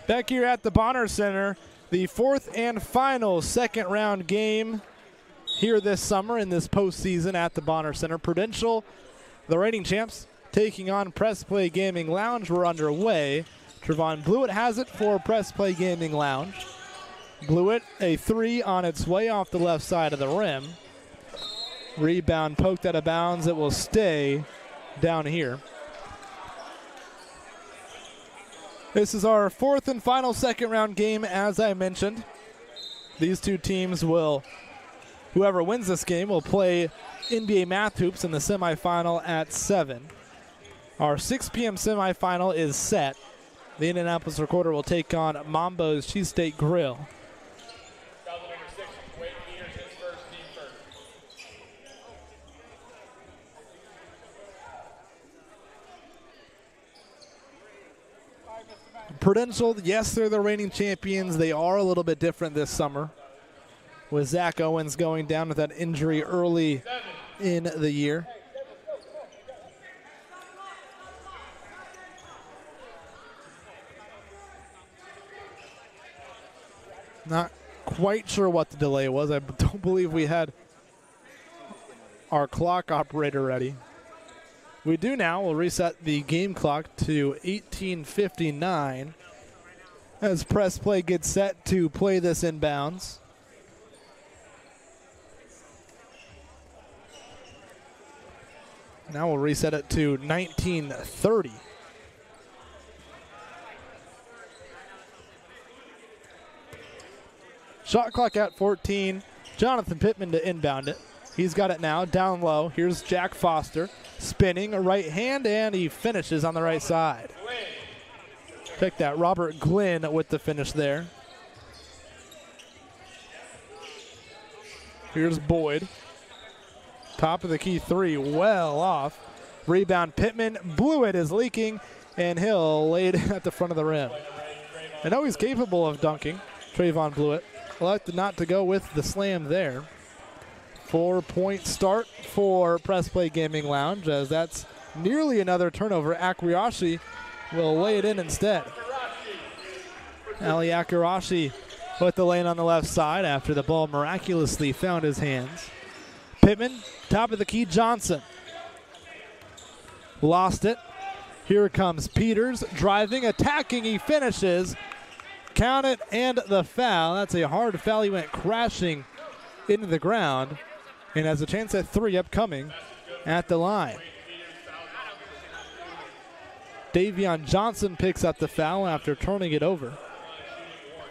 Back here at the Bonner Center, the fourth and final second round game here this summer in this postseason at the Bonner Center. Prudential, the reigning champs, taking on Press Play Gaming Lounge. We're underway. Trevon Blewett has it for Press Play Gaming Lounge. Blewett, a three on its way off the left side of the rim. Rebound poked out of bounds. It will stay down here. This is our fourth and final second round game, as I mentioned. These two teams will, whoever wins this game, will play NBA Math Hoops in the semifinal at 7. Our 6 p.m. semifinal is set. The Indianapolis Recorder will take on Mambo's Cheesesteak Grill. Prudential, yes, they're the reigning champions. They are a little bit different this summer, with Zach Owens going down with that injury early in the year. Not quite sure what the delay was. I don't believe we had our clock operator ready. We do now. We'll reset the game clock to 18:59 as Press Play gets set to play this inbounds. Now we'll reset it to 19:30. Shot clock at 14. Jonathan Pittman to inbound it. He's got it now, down low. Here's Jack Foster, spinning a right hand, and he finishes on the right side. Check that, Robert Glynn with the finish there. Here's Boyd. Top of the key three, well off. Rebound Pittman. Blewett is leaking, and he'll lay it at the front of the rim. I know he's capable of dunking, Trevon Blewett. Elected not to go with the slam there. 4-point start for Press Play Gaming Lounge, as that's nearly another turnover. Akirashi will lay it in instead. Ali Akirashi with the lane on the left side after the ball miraculously found his hands. Pittman, top of the key, Johnson. Lost it. Here comes Peters, driving, attacking, he finishes. Count it, and the foul. That's a hard foul. He went crashing into the ground and has a chance at 3 upcoming at the line. Davion Johnson picks up the foul after turning it over.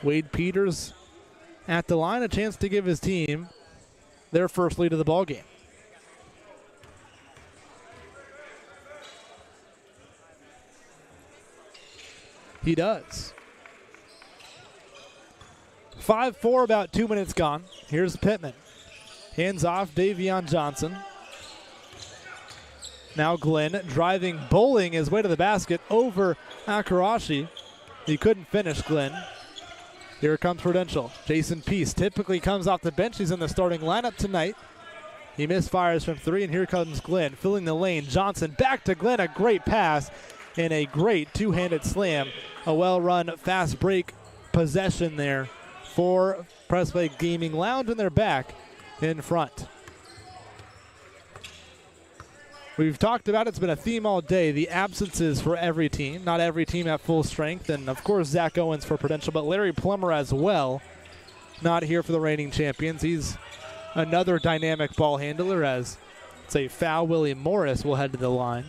Wade Peters at the line, a chance to give his team their first lead of the ball game. He does. 5-4, about 2 minutes gone. Here's Pittman. Hands off Davion Johnson. Now Glenn driving, bowling his way to the basket over Akirashi. He couldn't finish, Glenn. Here comes Prudential. Jason Peace typically comes off the bench. He's in the starting lineup tonight. He misfires from 3, and here comes Glenn filling the lane. Johnson back to Glenn, a great pass and a great two-handed slam. A well-run fast break possession there for Press Play Gaming Lounge, and they're back in front. We've talked about, it's been a theme all day, the absences for every team. Not every team at full strength, and of course Zach Owens for Prudential, but Larry Plummer as well, not here for the reigning champions. He's another dynamic ball handler, as it's a foul. Willie Morris will head to the line.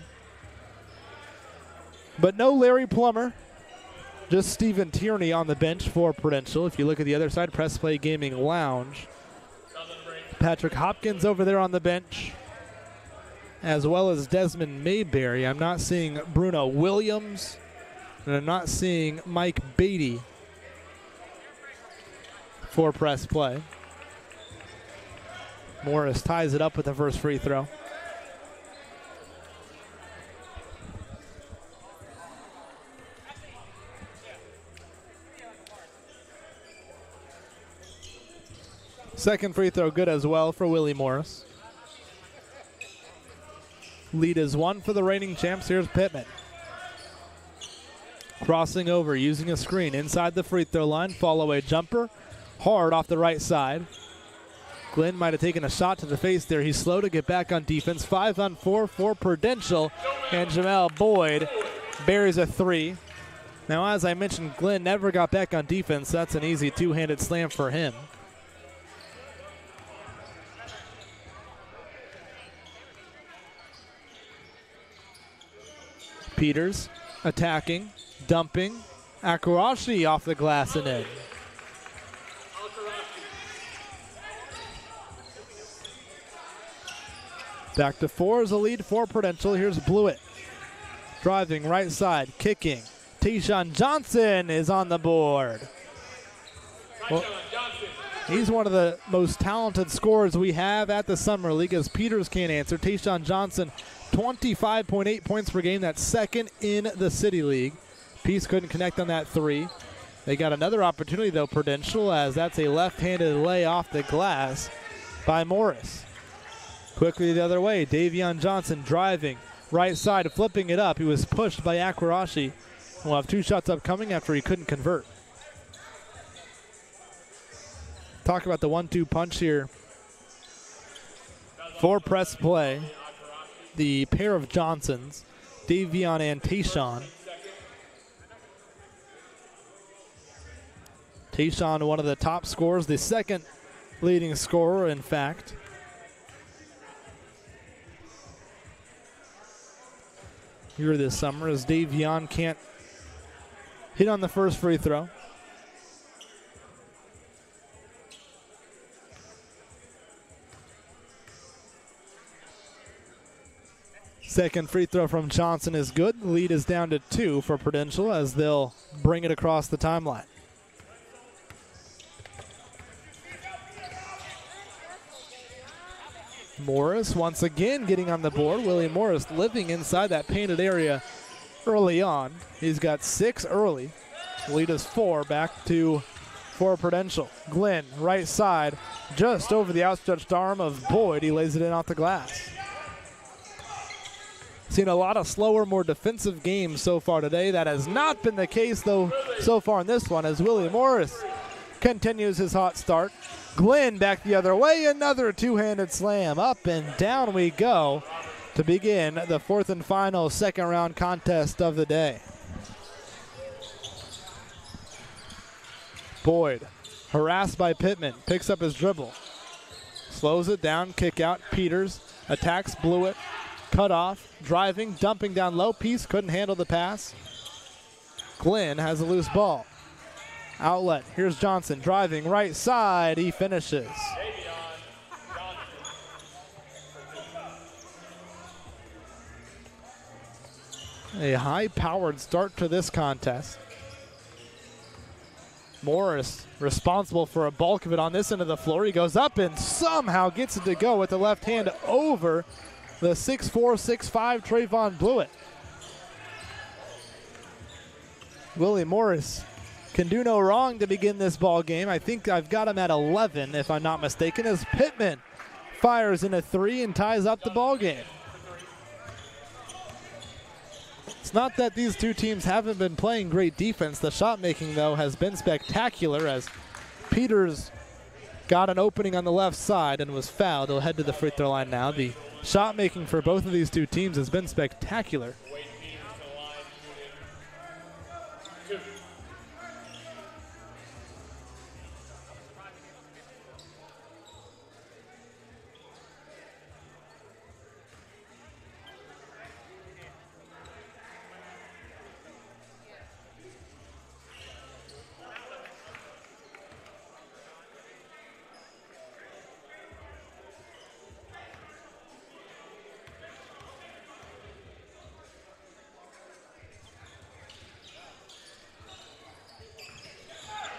But no Larry Plummer, just Stephen Tierney on the bench for Prudential. If you look at the other side, Press Play Gaming Lounge, Patrick Hopkins over there on the bench, as well as Desmond Mayberry. I'm not seeing Bruno Williams, and I'm not seeing Mike Beatty for Press Play. Morris ties it up with the first free throw. Second free throw good as well for Willie Morris. Lead is 1 for the reigning champs. Here's Pittman. Crossing over, using a screen inside the free throw line. Fall away jumper. Hard off the right side. Glenn might have taken a shot to the face there. He's slow to get back on defense. 5-on-4 for Prudential. And Jamel Boyd buries a three. Now, as I mentioned, Glenn never got back on defense. That's an easy two-handed slam for him. Peters attacking, dumping. Akarashi off the glass and in. Back to 4 is a lead for Prudential. Here's Blewett. Driving right side, kicking. Tayshawn Johnson is on the board. Well, he's one of the most talented scorers we have at the Summer League, as Peters can't answer. Tayshawn Johnson, 25.8 points per game. That's second in the City League. Peace couldn't connect on that three. They got another opportunity, though, Prudential, as that's a left-handed lay off the glass by Morris. Quickly the other way, Davion Johnson driving. Right side, flipping it up. He was pushed by Akarashi. We'll have 2 shots upcoming after he couldn't convert. Talk about the 1-2 punch here. For press play, the pair of Johnsons, Davion and Tayshawn. Tayshawn, one of the top scorers, the second leading scorer, in fact. Here this summer, as Davion can't hit on the first free throw. Second free throw from Johnson is good. The lead is down to 2 for Prudential as they'll bring it across the timeline. Morris once again getting on the board. Willie Morris living inside that painted area early on. He's got 6 early. Lead is 4 back to for Prudential. Glenn, right side, just over the outstretched arm of Boyd. He lays it in off the glass. Seen a lot of slower, more defensive games so far today. That has not been the case, though, so far in this one, as Willie Morris continues his hot start. Glenn back the other way, another two-handed slam. Up and down we go to begin the 4th and final second round contest of the day. Boyd, harassed by Pittman, picks up his dribble. Slows it down, kick out. Peters attacks Blewett. Cut off, driving, dumping down low. Peace couldn't handle the pass. Glenn has a loose ball. Outlet, here's Johnson driving right side. He finishes. A high-powered start to this contest. Morris responsible for a bulk of it on this end of the floor. He goes up and somehow gets it to go with the left hand over the 6'4", 6'5" Trayvon Blewett. Willie Morris can do no wrong to begin this ball game. I think I've got him at 11, if I'm not mistaken, as Pittman fires in a 3 and ties up the ball game. It's not that these two teams haven't been playing great defense. The shot making, though, has been spectacular, as Peters got an opening on the left side and was fouled. He'll head to the free throw line now. The shot making for both of these two teams has been spectacular.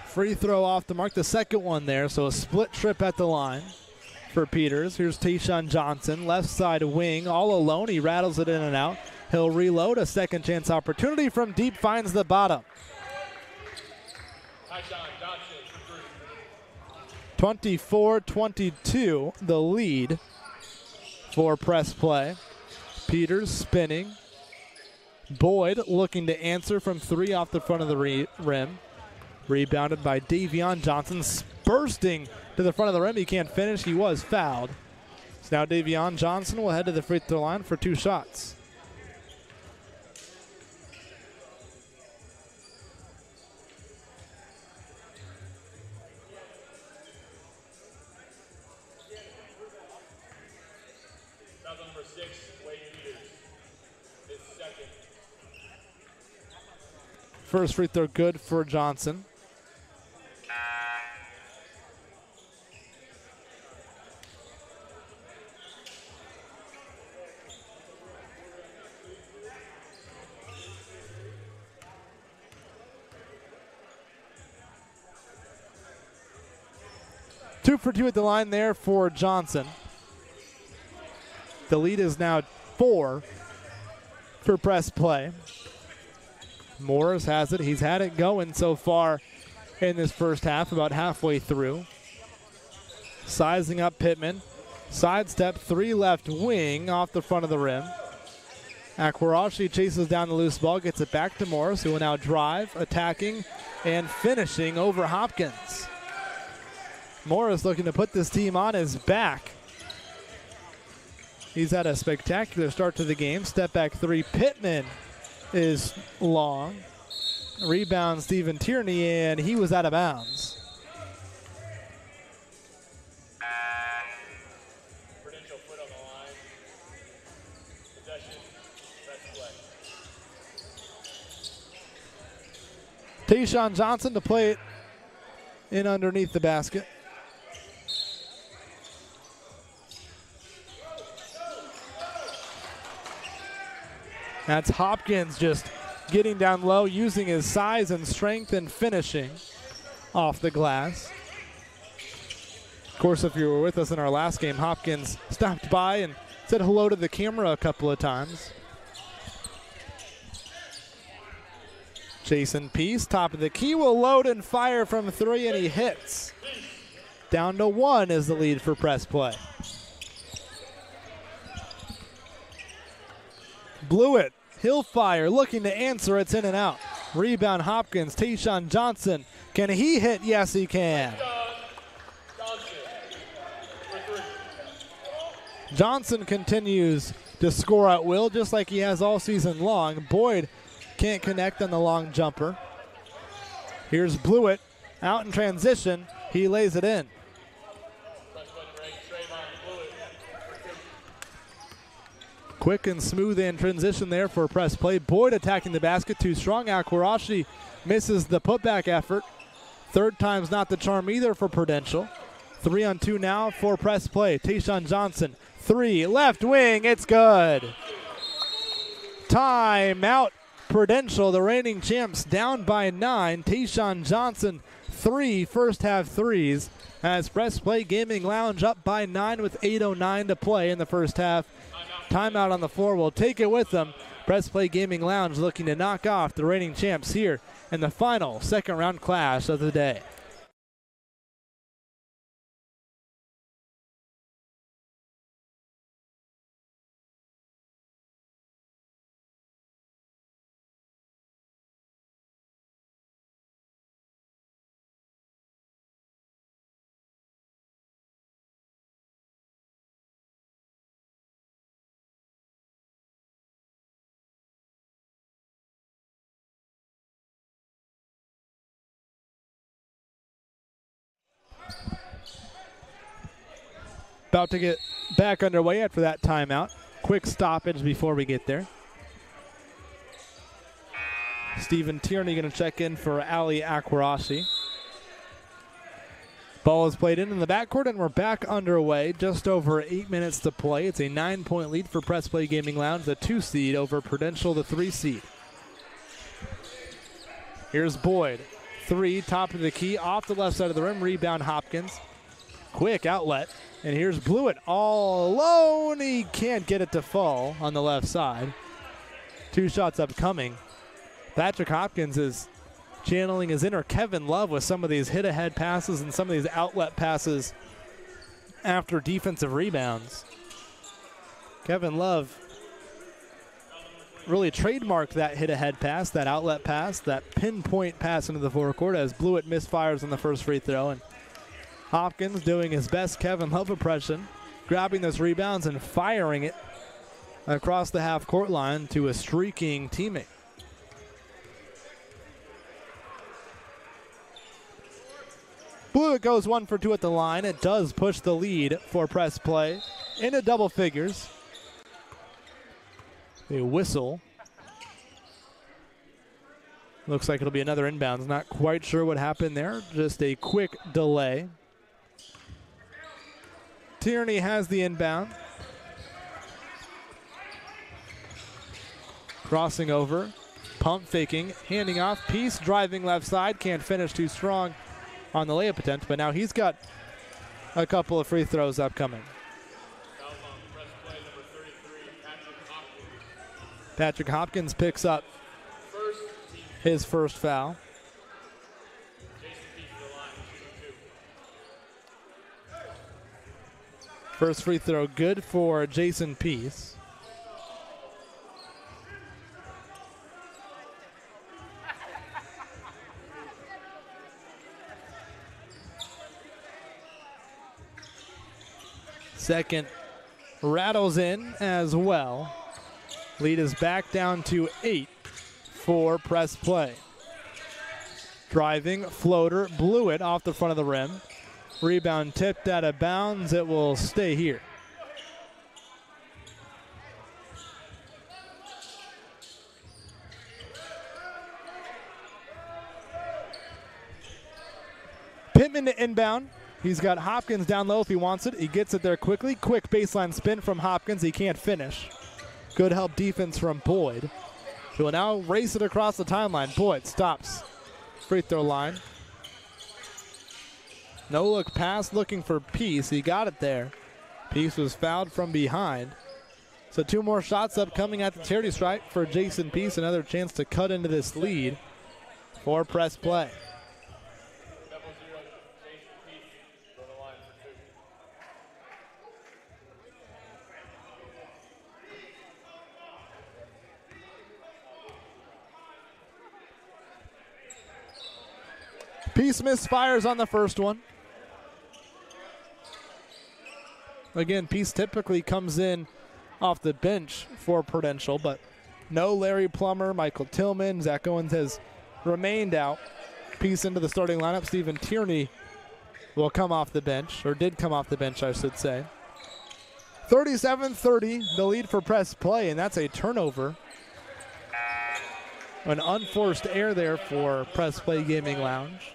Free throw off the mark, the second one there, so a split trip at the line for Peters. Here's Tayshawn Johnson, left side wing, all alone. He rattles it in and out. He'll reload. A second chance opportunity from deep, finds the bottom. 24-22, the lead for press play. Peters spinning, Boyd looking to answer from 3 off the front of the rim. Rebounded by Davion Johnson, bursting to the front of the rim. He can't finish. He was fouled. So now Davion Johnson will head to the free throw line for 2 shots. First free throw good for Johnson. Two for 2 at the line there for Johnson. The lead is now 4 for press play. Morris has it. He's had it going so far in this first half, about halfway through. Sizing up Pittman. Sidestep 3 left wing off the front of the rim. Akwarashi chases down the loose ball, gets it back to Morris, who will now drive, attacking, and finishing over Hopkins. Morris looking to put this team on his back. He's had a spectacular start to the game. Step back 3. Pittman is long. Rebound Stephen Tierney, and he was out of bounds. Prudential foot on the line. Possession, press play. Tayshawn Johnson to play it in underneath the basket. That's Hopkins just getting down low, using his size and strength and finishing off the glass. Of course, if you were with us in our last game, Hopkins stopped by and said hello to the camera a couple of times. Jason Peace, top of the key, will load and fire from 3, and he hits. Down to 1 is the lead for press play. Blew it. He'll fire, looking to answer. It's in and out. Rebound Hopkins. Tayshawn Johnson. Can he hit? Yes, he can. Johnson continues to score at will, just like he has all season long. Boyd can't connect on the long jumper. Here's Blewett out in transition. He lays it in. Quick and smooth in transition there for press play. Boyd attacking the basket, too strong. Akwarashi misses the putback effort. Third time's not the charm either for Prudential. 3-on-2 now for press play. Tayshawn Johnson, 3, left wing, it's good. Timeout. Prudential, the reigning champs, down by 9. Tayshawn Johnson, 3 first half threes as Press Play Gaming Lounge up by 9 with 8:09 to play in the first half. Timeout on the floor will take it with them. Press Play Gaming Lounge looking to knock off the reigning champs here in the final second round clash of the day. About to get back underway after that timeout. Quick stoppage before we get there. Stephen Tierney going to check in for Ali Akwarashi. Ball is played in the backcourt, and we're back underway. Just over 8 minutes to play. It's a 9-point lead for Press Play Gaming Lounge, the 2 seed over Prudential, the 3 seed. Here's Boyd. 3, top of the key, off the left side of the rim. Rebound Hopkins. Quick outlet. And here's Blewett all alone. He can't get it to fall on the left side. 2 shots upcoming. Patrick Hopkins is channeling his inner Kevin Love with some of these hit-ahead passes and some of these outlet passes after defensive rebounds. Kevin Love really trademarked that hit-ahead pass, that outlet pass, that pinpoint pass into the forecourt as Blewett misfires on the first free throw. And Hopkins doing his best Kevin Love impression, grabbing those rebounds and firing it across the half-court line to a streaking teammate. Blewett goes 1 for 2 at the line. It does push the lead for press play into double figures. A whistle. Looks like it'll be another inbounds. Not quite sure what happened there. Just a quick delay. Tierney has the inbound. Crossing over. Pump faking. Handing off. Peace driving left side. Can't finish too strong on the layup attempt, but now he's got a couple of free throws upcoming. Patrick Hopkins picks up his first foul. First free throw good for Jason Peace. Second rattles in as well. Lead is back down to 8 for press play. Driving, floater, Blewett off the front of the rim. Rebound tipped out of bounds. It will stay here. Pittman to inbound. He's got Hopkins down low if he wants it. He gets it there quickly. Quick baseline spin from Hopkins. He can't finish. Good help defense from Boyd, who will now race it across the timeline. Boyd stops. Free throw line. No look pass looking for Peace. He got it there. Peace was fouled from behind. So 2 more shots upcoming at the charity stripe for Jason Peace. Another chance to cut into this lead for press play. Peace misfires on the first one. Again, Peace typically comes in off the bench for Prudential, but no Larry Plummer, Michael Tillman, Zach Owens has remained out. Peace into the starting lineup. Stephen Tierney will come off the bench, or did come off the bench, I should say. 37-30, the lead for press play, and that's a turnover. An unforced error there for Press Play Gaming Lounge.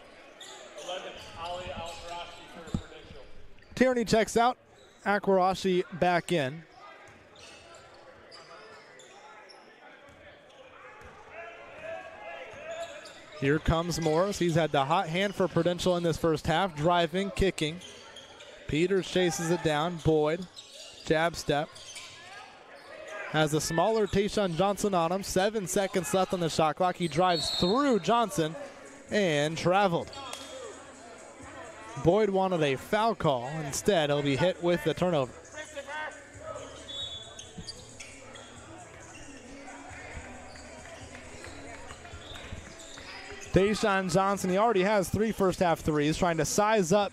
Tierney checks out. Akwarashi back in. Here comes Morris. He's had the hot hand for Prudential in this first half. Driving, kicking. Peters chases it down. Boyd, jab step. Has a smaller Tayshaun Johnson on him. 7 seconds left on the shot clock. He drives through Johnson and traveled. Boyd wanted a foul call. Instead, he'll be hit with the turnover. Tayshaun Johnson, he already has 3 first half threes, trying to size up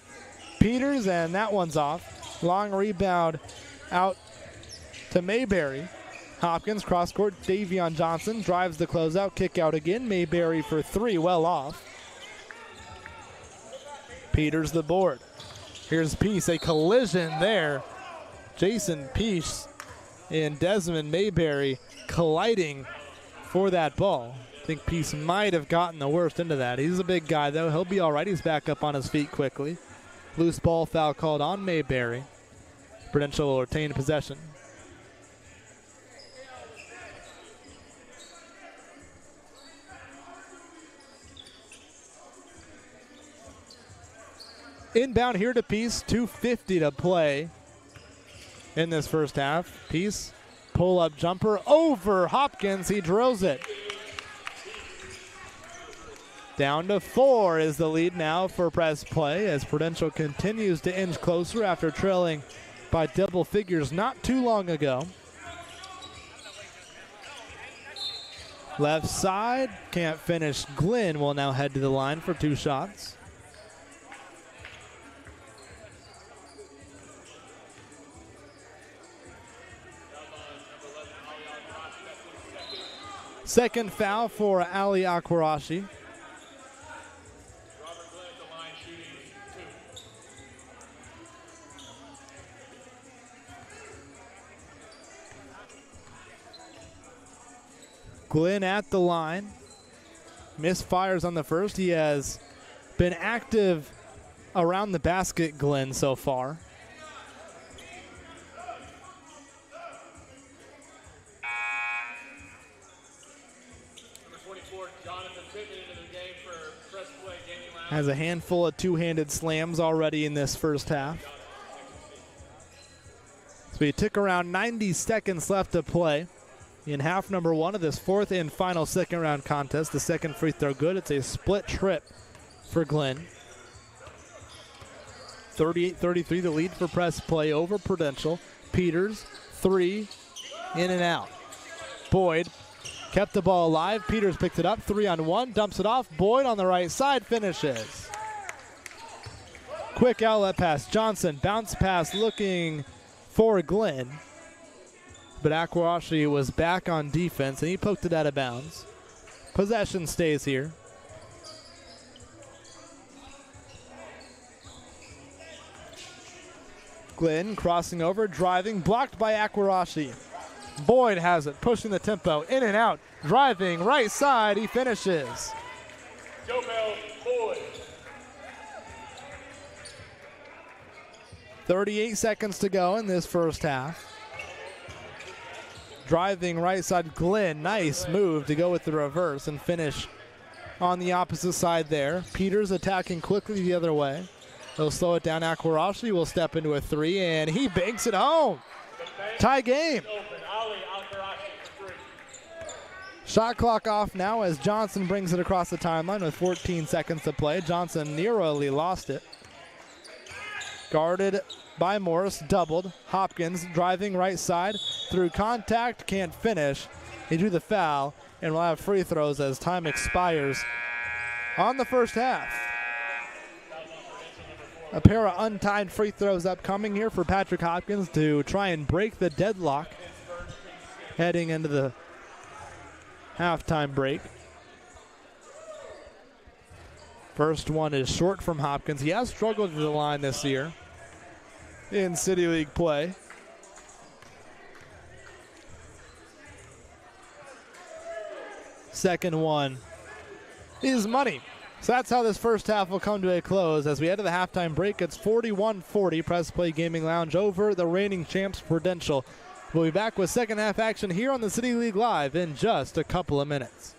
Peters, and that one's off. Long rebound out to Mayberry. Hopkins, cross court, Davion Johnson drives the closeout, kick out again. Mayberry for 3, well off. Peters the board. Here's Peace, a collision there. Jason Peace and Desmond Mayberry colliding for that ball. I think Peace might have gotten the worst into that. He's a big guy, though. He'll be all right. He's back up on his feet quickly. Loose ball foul called on Mayberry. Prudential will retain possession. Inbound here to Peace, 2:50 to play in this first half. Peace, pull-up jumper over Hopkins. He drills it. Down to 4 is the lead now for press play as Prudential continues to inch closer after trailing by double figures not too long ago. Left side, can't finish. Glenn will now head to the line for 2 shots. Second foul for Ali Akwarashi. Glenn at the line. Misfires on the first. He has been active around the basket, Glenn, so far. Has a handful of two-handed slams already in this first half. So we tick around 90 seconds left to play in half number 1 of this 4th and final second round contest. The second free throw good. It's a split trip for Glenn. 38-33 the lead for press play over Prudential. Peters, 3, in and out. Boyd kept the ball alive. Peters picked it up, 3-on-1, dumps it off. Boyd on the right side finishes. Quick outlet pass. Johnson, bounce pass looking for Glenn. But Akwarashi was back on defense, and he poked it out of bounds. Possession stays here. Glenn crossing over, driving, blocked by Akwarashi. Boyd has it, pushing the tempo, in and out, driving, right side, he finishes. Jobel Boyd. 38 seconds to go in this first half. Driving right side, Glenn, nice move to go with the reverse and finish on the opposite side there. Peters attacking quickly the other way. He'll slow it down. Akwarashi will step into a 3, and he banks it home. Tie game. Shot clock off now as Johnson brings it across the timeline with 14 seconds to play. Johnson narrowly lost it. Guarded by Morris, doubled. Hopkins driving right side through contact, can't finish. He drew the foul and will have free throws as time expires on the first half. A pair of untimed free throws upcoming here for Patrick Hopkins to try and break the deadlock heading into the halftime break. First one is short from Hopkins. He has struggled to the line this year in City League play. Second one is money. So that's how this first half will come to a close. As we head to the halftime break, it's 41-40 Press Play Gaming Lounge over the reigning champs Prudential. We'll be back with second half action here on the City League Live in just a couple of minutes.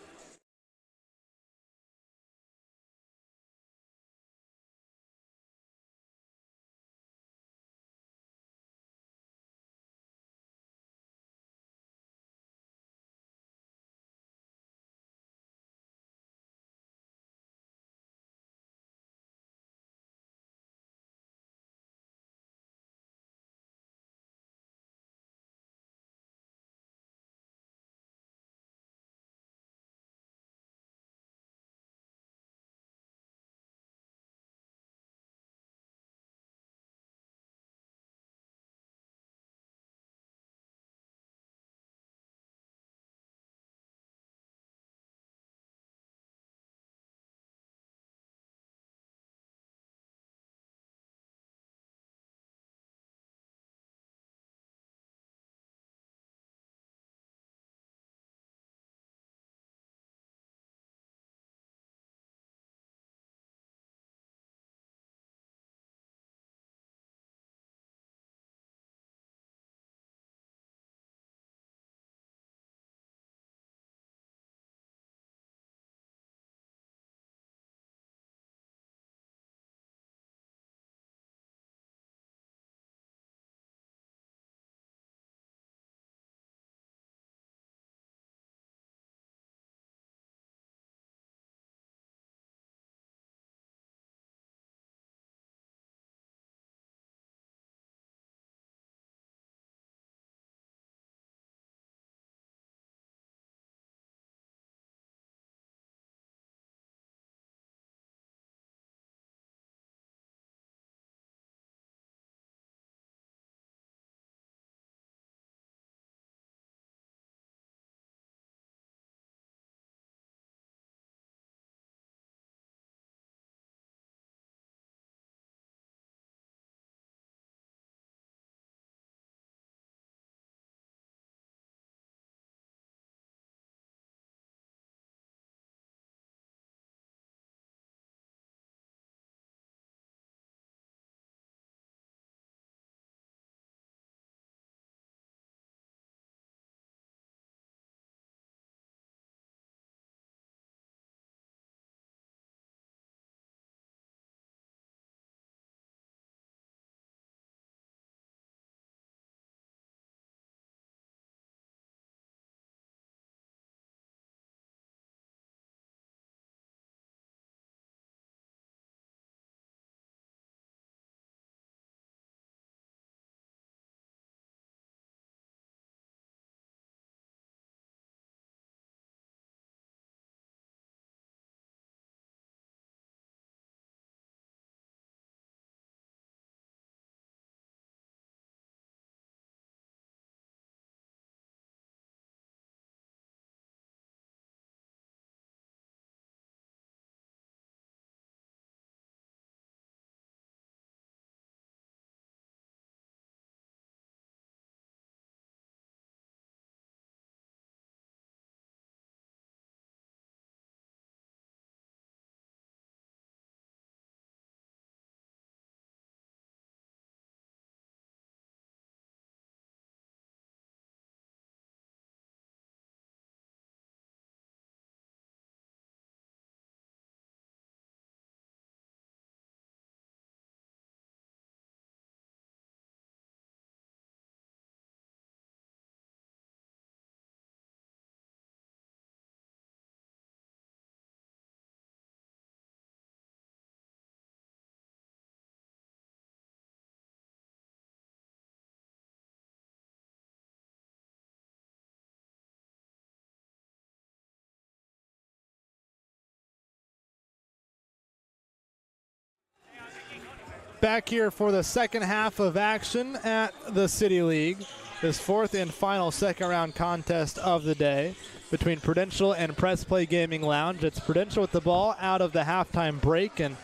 Back here for the second half of action at the City League. This fourth and final second round contest of the day between Prudential and Press Play Gaming Lounge. It's Prudential with the ball out of the halftime break, and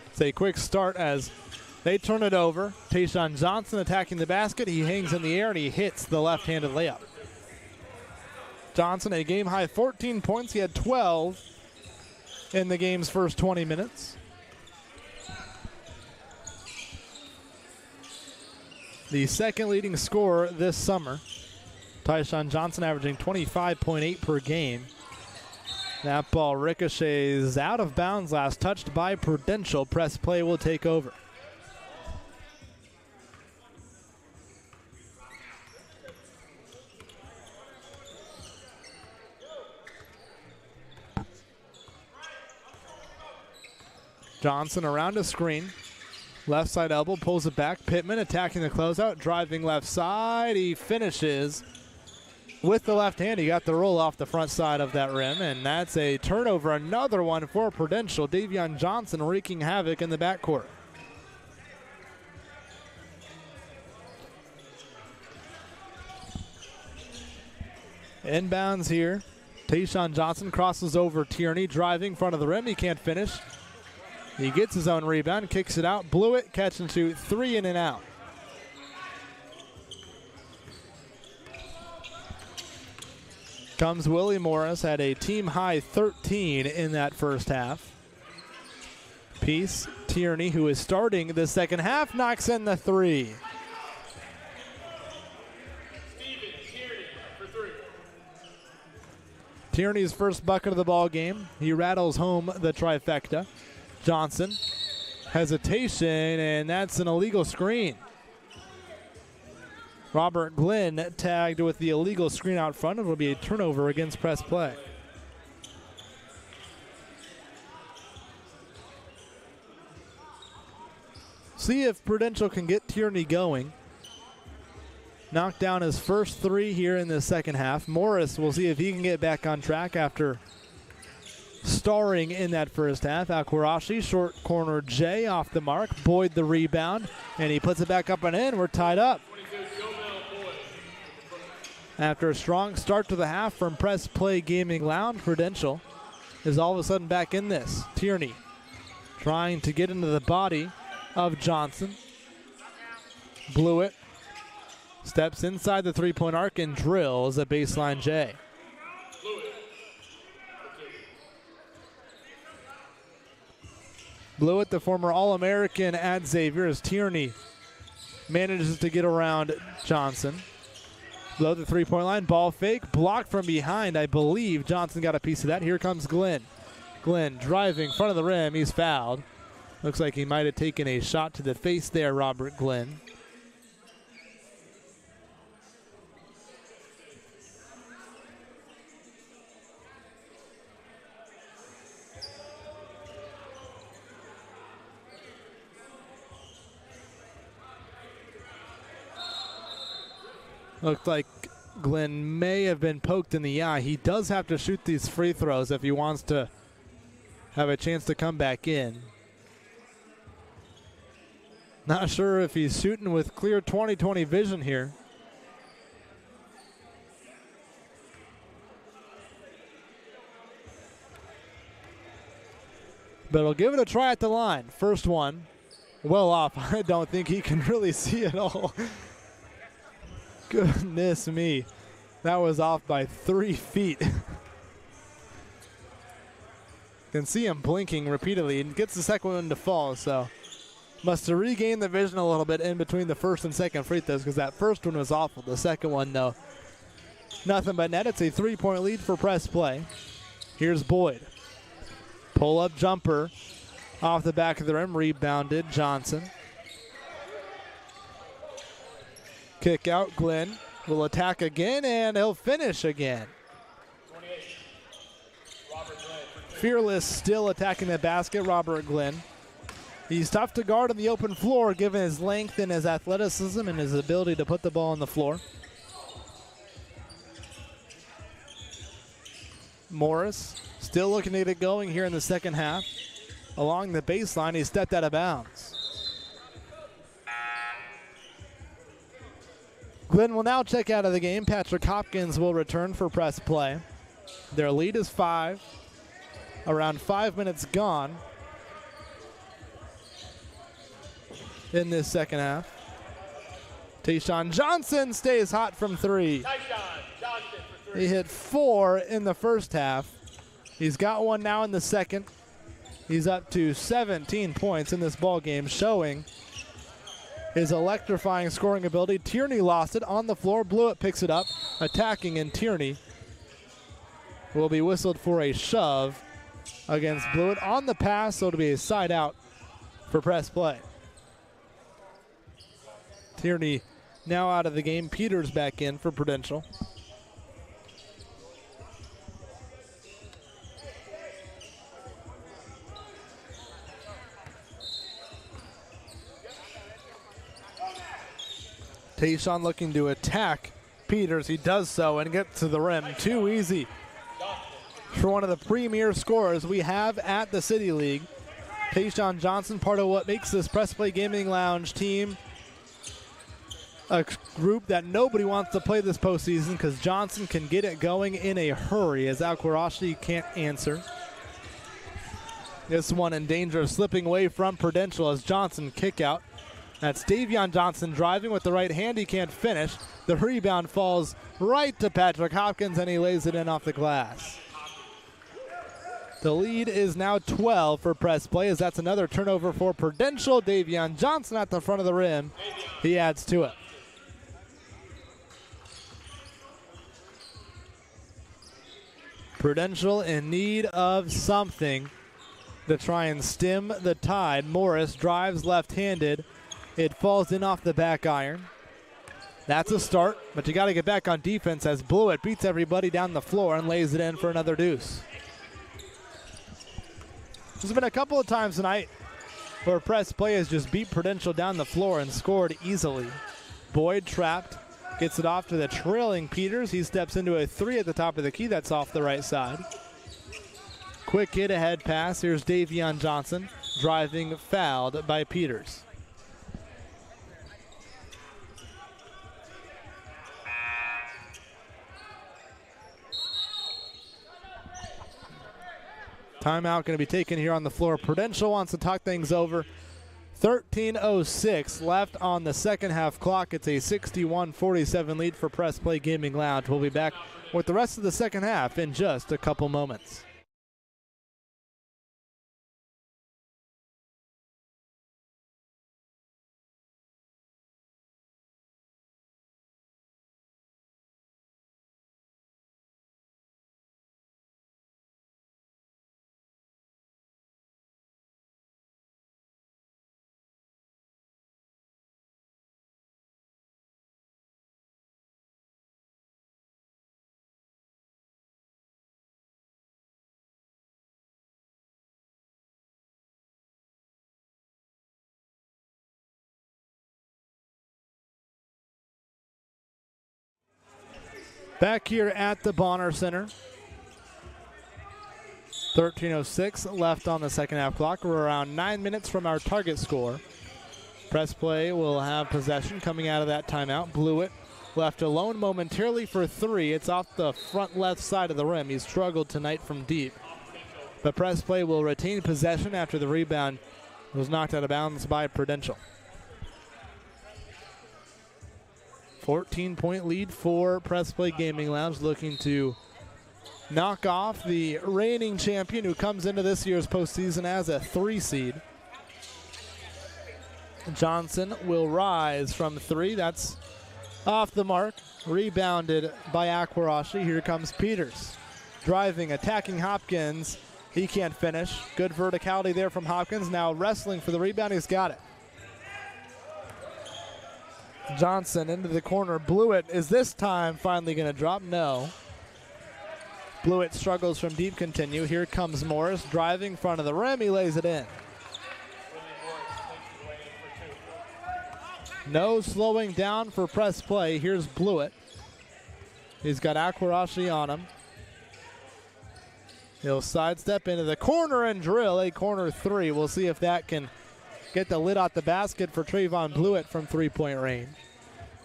it's a quick start as they turn it over. Tayshawn Johnson attacking the basket. He hangs in the air and he hits the left-handed layup. Johnson, a game-high 14 points. He had 12 in the game's first 20 minutes. The second leading scorer this summer. Tayshawn Johnson averaging 25.8 per game. That ball ricochets out of bounds, last touched by Prudential. Press Play will take over. Johnson around a screen. Left side elbow, pulls it back. Pittman attacking the closeout, driving left side. He finishes with the left hand. He got the roll off the front side of that rim, and that's a turnover. Another one for Prudential. Davion Johnson wreaking havoc in the backcourt. Inbounds here. Tayshawn Johnson crosses over Tierney, driving front of the rim. He can't finish. He gets his own rebound, kicks it out, blew it, catch and shoot, 3 in and out. Comes Willie Morris, had a team-high 13 in that first half. Peace, Tierney, who is starting the second half, knocks in the 3. Tierney's first bucket of the ball game. He rattles home the trifecta. Johnson, hesitation, and that's an illegal screen. Robert Glenn tagged with the illegal screen out front. It will be a turnover against Press Play. See if Prudential can get Tierney going. Knocked down his first 3 here in the second half. Morris, we'll see if he can get back on track after starring in that first half. Akwarashi, short corner J off the mark. Boyd the rebound, and he puts it back up and in. We're tied up. After a strong start to the half from Press Play Gaming Lounge, Prudential is all of a sudden back in this. Tierney trying to get into the body of Johnson. Blew it. Steps inside the three-point arc and drills a baseline J. Blewett, the former All-American at Xavier, as Tierney manages to get around Johnson. Below the three-point line, ball fake, blocked from behind. I believe Johnson got a piece of that. Here comes Glenn. Glenn driving front of the rim. He's fouled. Looks like he might have taken a shot to the face there, Robert Glenn. Looked like Glenn may have been poked in the eye. He does have to shoot these free throws if he wants to have a chance to come back in. Not sure if he's shooting with clear 20/20 vision here. But he'll give it a try at the line. First one, well off. I don't think he can really see it all. Goodness me. That was off by 3 feet. Can see him blinking repeatedly and gets the second one to fall, so must have regained the vision a little bit in between the first and second free throws because that first one was awful. The second one, though, nothing but net. It's a 3-point lead for Press Play. Here's Boyd. Pull-up jumper off the back of the rim, rebounded Johnson. Kick out, Glenn will attack again, and he'll finish again. Fearless still attacking the basket, Robert Glenn. He's tough to guard on the open floor given his length and his athleticism and his ability to put the ball on the floor. Morris still looking to get it going here in the second half. Along the baseline, he stepped out of bounds. Glenn will now check out of the game. Patrick Hopkins will return for press play. Their lead is 5. Around 5 minutes gone in this second half. Tayshawn Johnson stays hot from 3. He hit 4 in the first half. He's got one now in the second. He's up to 17 points in this ball game, showing his electrifying scoring ability. Tierney lost it on the floor. Blewett picks it up, attacking, and Tierney will be whistled for a shove against Blewett on the pass, so it'll be a side out for press play. Tierney now out of the game. Peters back in for Prudential. Tayshawn looking to attack Peters. He does so and gets to the rim. Too easy for one of the premier scorers we have at the City League. Tayshawn Johnson, part of what makes this Press Play Gaming Lounge team a group that nobody wants to play this postseason, because Johnson can get it going in a hurry as Akwarashi can't answer. This one in danger of slipping away from Prudential as Johnson kick out. That's Davion Johnson driving with the right hand. He can't finish. The rebound falls right to Patrick Hopkins, and he lays it in off the glass. The lead is now 12 for press play, as that's another turnover for Prudential. Davion Johnson at the front of the rim. He adds to it. Prudential in need of something to try and stem the tide. Morris drives left-handed. It falls in off the back iron. That's a start, but you got to get back on defense as Blewett beats everybody down the floor and lays it in for another deuce. There's been a couple of times tonight where press play has just beat Prudential down the floor and scored easily. Boyd trapped, gets it off to the trailing Peters. He steps into a 3 at the top of the key. That's off the right side. Quick hit ahead pass. Here's Davion Johnson driving, fouled by Peters. Timeout going to be taken here on the floor. Prudential wants to talk things over. 13:06 left on the second half clock. It's a 61-47 lead for Press Play Gaming Lounge. We'll be back with the rest of the second half in just a couple moments. Back here at the Bonner Center. 13:06 left on the second half clock. We're around 9 minutes from our target score. Press play will have possession coming out of that timeout. Blewett left alone momentarily for 3. It's off the front left side of the rim. He's struggled tonight from deep. But press play will retain possession after the rebound was knocked out of bounds by Prudential. 14-point lead for Press Play Gaming Lounge, looking to knock off the reigning champion who comes into this year's postseason as a 3 seed. Johnson will rise from 3. That's off the mark. Rebounded by Akwarashi. Here comes Peters. Driving, attacking Hopkins. He can't finish. Good verticality there from Hopkins. Now wrestling for the rebound. He's got it. Johnson into the corner. Blewett is this time finally going to drop? No. Blewett struggles from deep. Continue. Here comes Morris driving front of the rim. He lays it in. No slowing down for press play. Here's Blewett. He's got Akwarashi on him. He'll sidestep into the corner and drill a corner 3. We'll see if that can get the lid off the basket for Trayvon Blewett from 3-point range.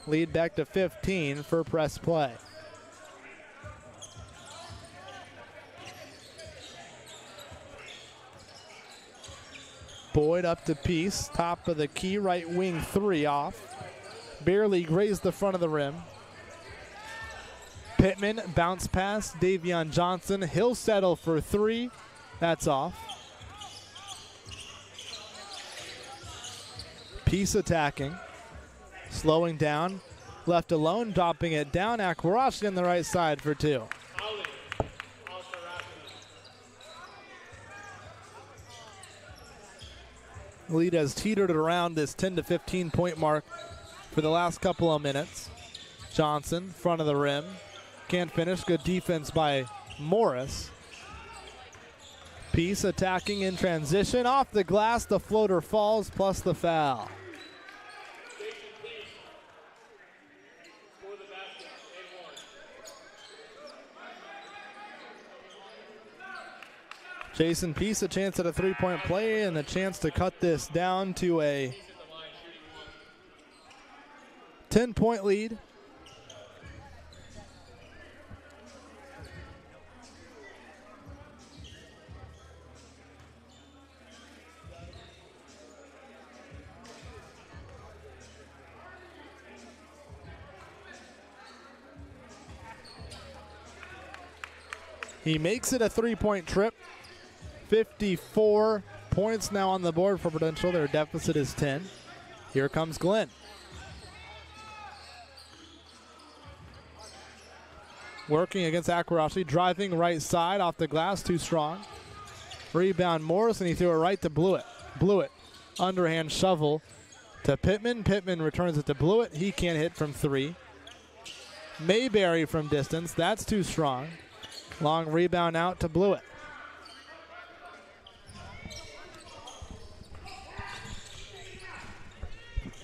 Lead back to 15 for press play. Boyd up to Peace, top of the key, right wing 3 off. Barely grazed the front of the rim. Pittman, bounce pass, Davion Johnson. He'll settle for 3. That's off. Peace attacking. Slowing down. Left alone, dropping it down. Akwarashi on the right side for 2. Lead has teetered around this 10 to 15 point mark for the last couple of minutes. Johnson, front of the rim. Can't finish. Good defense by Morris. Peace attacking in transition. Off the glass, the floater falls, plus the foul. Jason Peace, a chance at a 3-point play and a chance to cut this down to a 10-point lead. He makes it a 3-point trip. 54 points now on the board for Prudential. Their deficit is 10. Here comes Glenn. Working against Akwarashi, driving right side off the glass, too strong. Rebound Morris, and he threw it right to Blewett. Blewett, underhand shovel to Pittman. Pittman returns it to Blewett. He can't hit from 3. Mayberry from distance, that's too strong. Long rebound out to Blewett.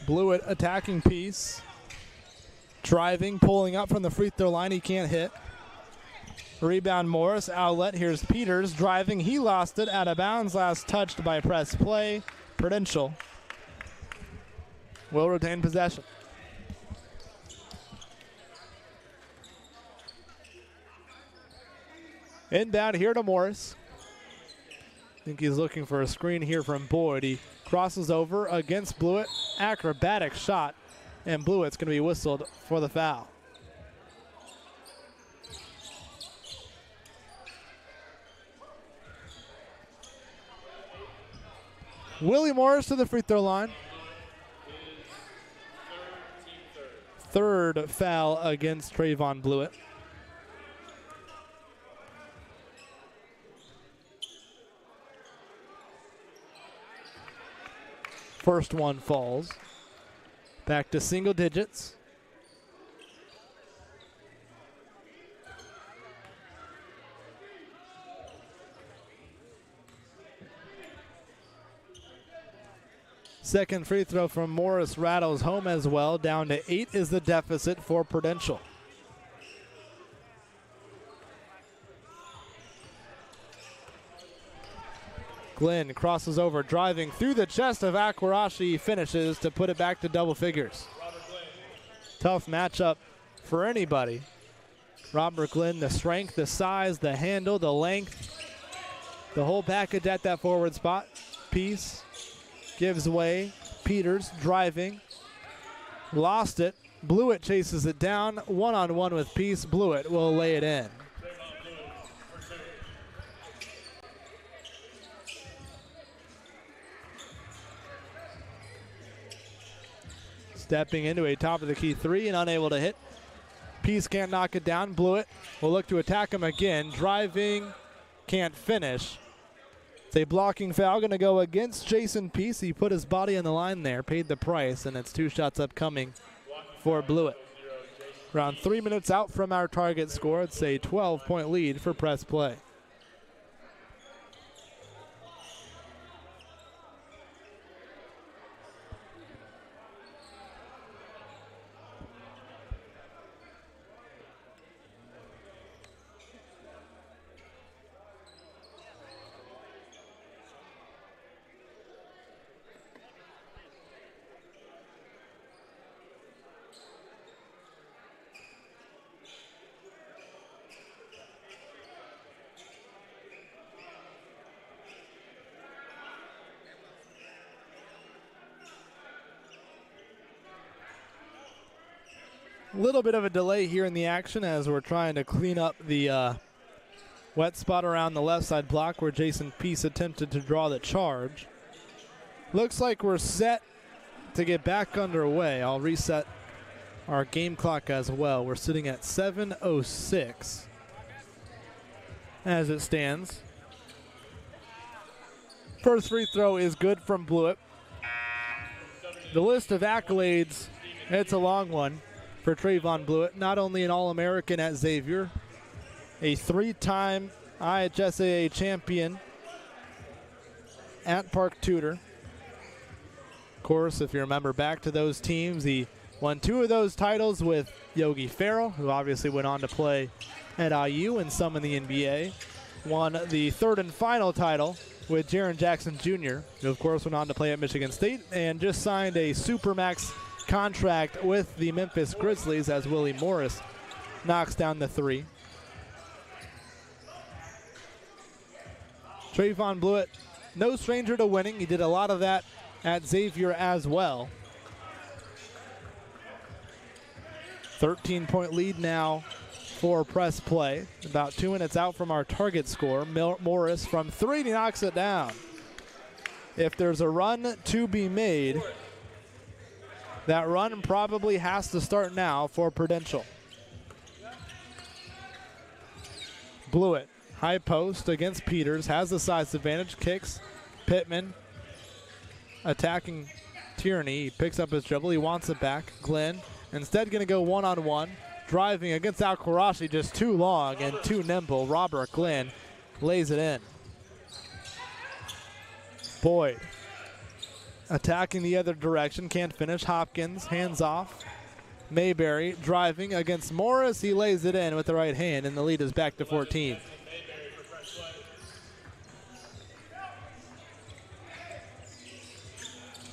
Blewett attacking Peace. Driving, pulling up from the free throw line. He can't hit. Rebound Morris, outlet. Here's Peters driving. He lost it out of bounds. Last touched by press play. Prudential will retain possession. Inbound here to Morris. I think he's looking for a screen here from Boyd. He crosses over against Blewett. Acrobatic shot, and Blewett's going to be whistled for the foul. Willie Morris to the free throw line. Third foul against Trayvon Blewett. First one falls. Back to single digits. Second free throw from Morris rattles home as well. Down to 8 is the deficit for Prudential. Glenn crosses over, driving through the chest of Akwarashi, finishes to put it back to double figures. Tough matchup for anybody. Robert Glenn, the strength, the size, the handle, the length, the whole package at that forward spot. Peace gives way. Peters driving. Lost it. Blewett chases it down. One-on-one with Peace. Blewett will lay it in. Stepping into a top of the key 3 and unable to hit. Peace can't knock it down. Blewett will look to attack him again. Driving, can't finish. It's a blocking foul going to go against Jason Peace. He put his body on the line there, paid the price, and it's 2 shots upcoming for Blewett. Around 3 minutes out from our target score. It's a 12-point lead for press play. Little bit of a delay here in the action as we're trying to clean up the wet spot around the left side block where Jason Peace attempted to draw the charge. Looks like we're set to get back underway. I'll reset our game clock as well. We're sitting at 7:06 as it stands. First free throw is good from Blewett. The list of accolades, it's a long one for Trayvon Blewett. Not only an All-American at Xavier, a 3-time IHSAA champion at Park Tudor. Of course, if you remember back to those teams, he won 2 of those titles with Yogi Ferrell, who obviously went on to play at IU and some in the NBA. Won the 3rd and final title with Jaren Jackson Jr., who of course went on to play at Michigan State, and just signed a Supermax contract with the Memphis Grizzlies as Willie Morris knocks down the 3. Trayvon Blewett, no stranger to winning. He did a lot of that at Xavier as well. 13-point lead now for press play. About 2 minutes out from our target score. Morris from 3, he knocks it down. If there's a run to be made, that run probably has to start now for Prudential. Blewett, high post against Peters, has the size advantage, kicks. Pittman attacking Tierney. He picks up his dribble, he wants it back. Glenn instead going to go one-on-one. Driving against Al-Qurashi, just too long and too nimble. Robert Glenn lays it in. Boyd attacking the other direction, can't finish. Hopkins, hands off. Mayberry driving against Morris. He lays it in with the right hand, and the lead is back to 14.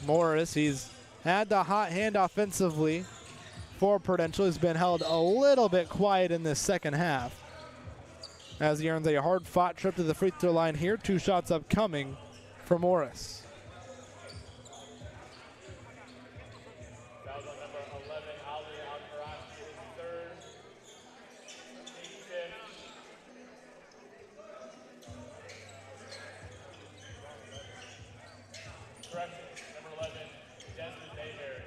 Morris, he's had the hot hand offensively for Prudential. Has been held a little bit quiet in this second half as he earns a hard-fought trip to the free throw line here. 2 shots upcoming for Morris. Foul on number 11, Ali Al-Qurashi, his 3rd. Team 5th. Correction, number 11, Desmond Mayberry.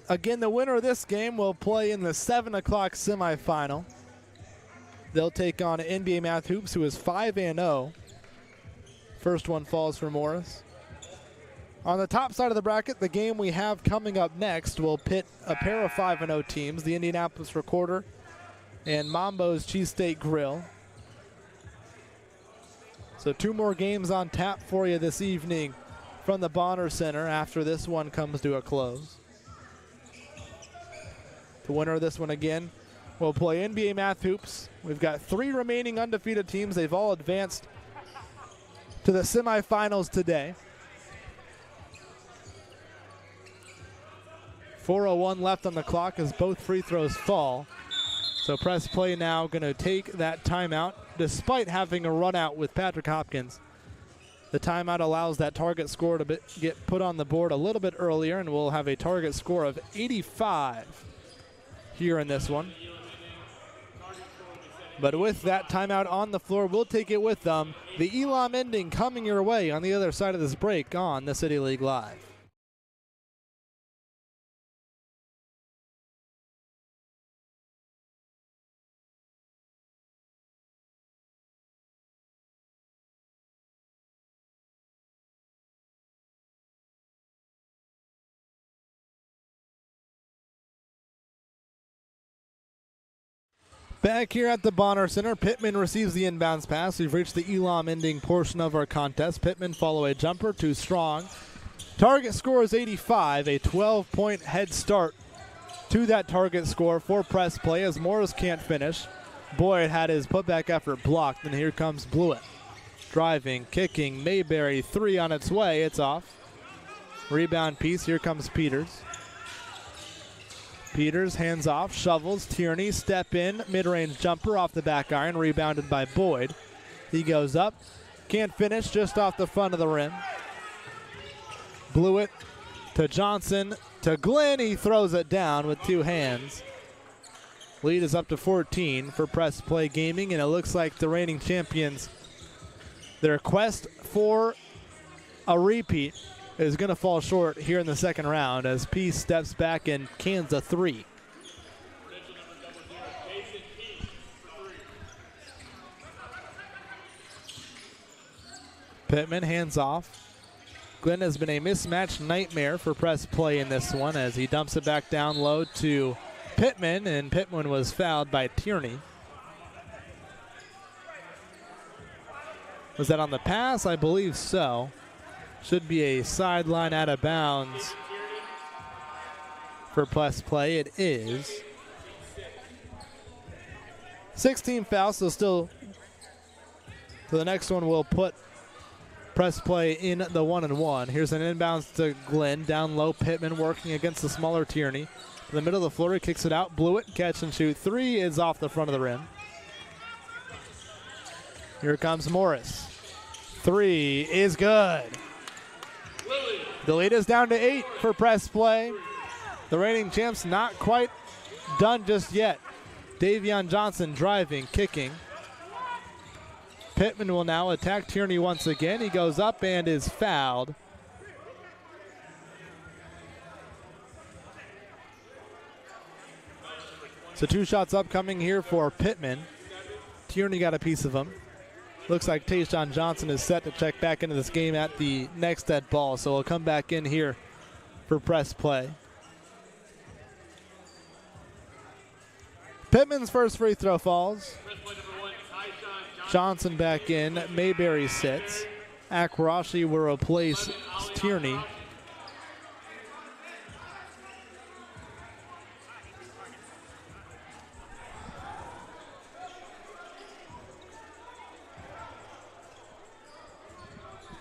Again, the winner of this game will play in the 7 o'clock semifinal. They'll take on NBA Math Hoops, who is 5-0. First one falls for Morris. On the top side of the bracket, the game we have coming up next will pit a pair of 5-0 teams, the Indianapolis Recorder and Mambo's Cheesesteak Grill. So 2 more games on tap for you this evening from the Bonner Center after this one comes to a close. The winner of this one again will play NBA Math Hoops. We've got 3 remaining undefeated teams. They've all advanced to the semifinals today. 4:01 left on the clock as both free throws fall. So press play now going to take that timeout despite having a run out with Patrick Hopkins. The timeout allows that target score to get put on the board a little bit earlier, and we'll have a target score of 85 here in this one. But with that timeout on the floor, we'll take it with them. The Elam ending coming your way on the other side of this break on the City League Live. Back here at the Bonner Center, Pittman receives the inbounds pass. We've reached the Elam ending portion of our contest. Pittman follow a jumper, too strong. Target score is 85, a 12-point head start to that target score for press play as Morris can't finish. Boyd had his putback effort blocked, and here comes Blewett. Driving, kicking, Mayberry, 3 on its way. It's off. Rebound piece, here comes Peters. Peters hands off, shovels, Tierney, step in, mid-range jumper off the back iron, rebounded by Boyd. He goes up, can't finish, just off the front of the rim. Blewett to Johnson, to Glenn. He throws it down with two hands. Lead is up to 14 for Press Play Gaming, and it looks like the reigning champions, their quest for a repeat is going to fall short here in the second round as Peace steps back and cans a three. Pittman hands off. Glenn has been a mismatch nightmare for Press Play in this one as he dumps it back down low to Pittman, and Pittman was fouled by Tierney. Was that on the pass? I believe so. Should be a sideline out of bounds for Press Play. It is. 16 fouls, so still. So the next one will put Press Play in the 1-and-1. Here's an inbounds to Glenn. Down low, Pittman working against the smaller Tierney. In the middle of the floor, he kicks it out. Blew it, catch and shoot. Three is off the front of the rim. Here comes Morris. Three is good. The lead is down to 8 for Press Play. The reigning champs not quite done just yet. Davion Johnson driving, kicking. Pittman will now attack Tierney once again. He goes up and is fouled. So 2 shots upcoming here for Pittman. Tierney got a piece of him. Looks like Tayshawn Johnson is set to check back into this game at the next dead ball. So he'll come back in here for Press Play. Pittman's first free throw falls. Johnson back in. Mayberry sits. Akwarashi will replace Tierney.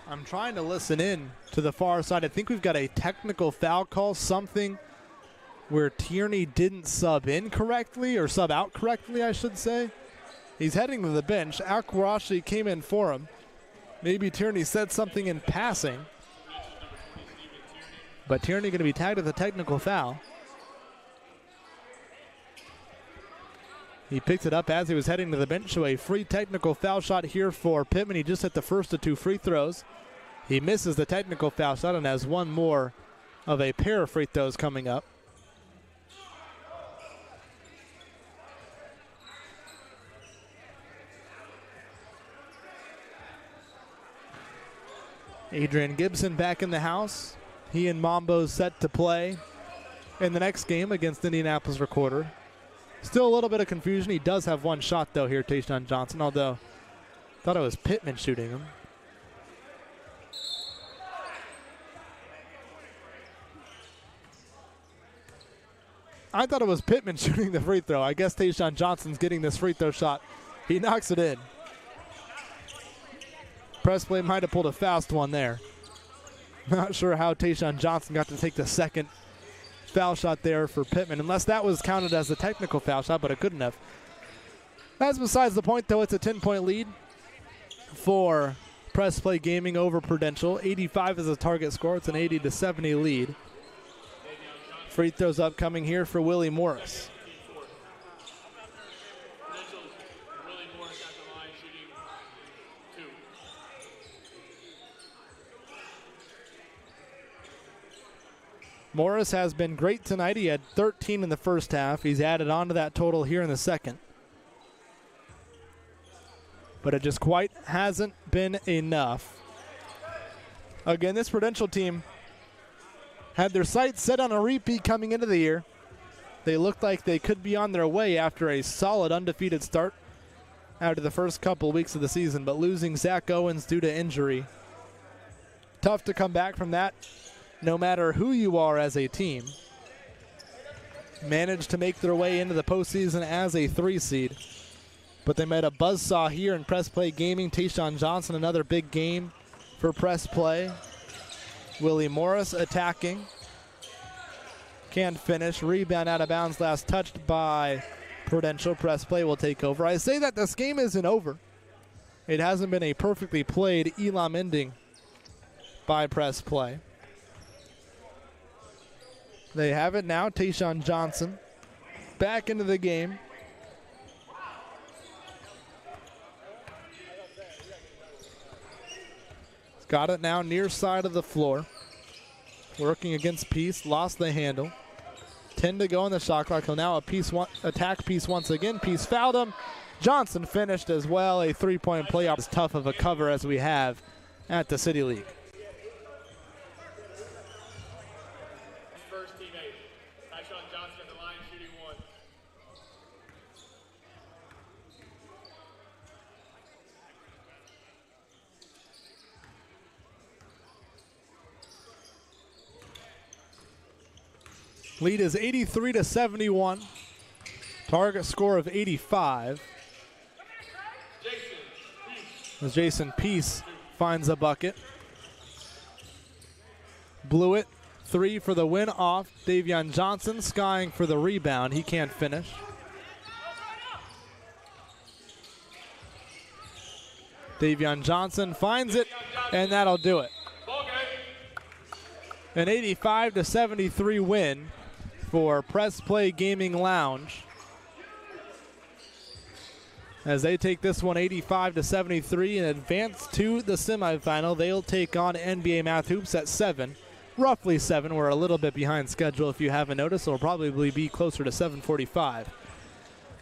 I'm trying to listen in to the far side. I think we've got a technical foul call, something where Tierney didn't sub in correctly, or sub out correctly, I should say. He's heading to the bench. Akwarashi came in for him. Maybe Tierney said something in passing. But Tierney going to be tagged with a technical foul. He picked it up as he was heading to the bench, so a free technical foul shot here for Pittman. He just hit the first of 2 free throws. He misses the technical foul shot and has one more of a pair of free throws coming up. Adrian Gibson back in the house. He and Mambo's set to play in the next game against Indianapolis Recorder. Still a little bit of confusion. He does have one shot, though, here, Tayshawn Johnson, although I thought it was Pittman shooting him. I thought it was Pittman shooting the free throw. I guess Tayshawn Johnson's getting this free throw shot. He knocks it in. Press Play might have pulled a fast one there. Not sure how Tayshawn Johnson got to take the second foul shot there for Pittman, unless that was counted as a technical foul shot, but it couldn't have. That's besides the point, though. It's a 10-point lead for Press Play Gaming over Prudential. 85 is the target score. It's an 80-70 lead. Free throws upcoming here for Willie Morris. Morris has been great tonight. He had 13 in the first half. He's added on to that total here in the second. But it just quite hasn't been enough. Again, this Prudential team had their sights set on a repeat coming into the year. They looked like they could be on their way after a solid undefeated start after the first couple weeks of the season, but losing Zach Owens due to injury. Tough to come back from that, no matter who you are as a team. Managed to make their way into the postseason as a 3 seed. But they made a buzzsaw here in Press Play Gaming. Tayshawn Johnson, another big game for Press Play. Willie Morris attacking. Can't finish. Rebound out of bounds. Last touched by Prudential. Press Play will take over. I say that this game isn't over. It hasn't been a perfectly played Elam ending by Press Play. They have it now. Tayshawn Johnson back into the game. He's got it now near side of the floor. Working against Peace. Lost the handle. 10 to go in the shot clock. He'll now attack Peace once again. Peace fouled him. Johnson finished as well. A three-point play as tough of a cover as we have at the City League. First teammate, Tyshawn Johnson at the line, shooting 1. Lead is 83 to 71. Target score of 85. As Jason Peace finds a bucket. Blew it. 3 for the win off. Davion Johnson skying for the rebound. He can't finish. Davion Johnson finds it, and that'll do it. An 85 to 73 win for Press Play Gaming Lounge, as they take this one 85 to 73 and advance to the semifinal. They'll take on NBA Math Hoops at 7, roughly 7. We're a little bit behind schedule if you haven't noticed. It'll probably be closer to 7:45.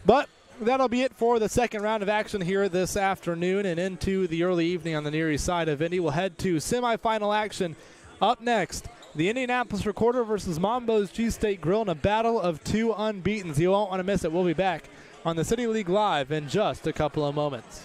But that'll be it for the second round of action here this afternoon and into the early evening on the Near East side of Indy. We'll head to semifinal action up next. The Indianapolis Recorder versus Mambo's Cheesesteak Grill in a battle of 2 unbeatens. You won't want to miss it. We'll be back on the City League Live in just a couple of moments.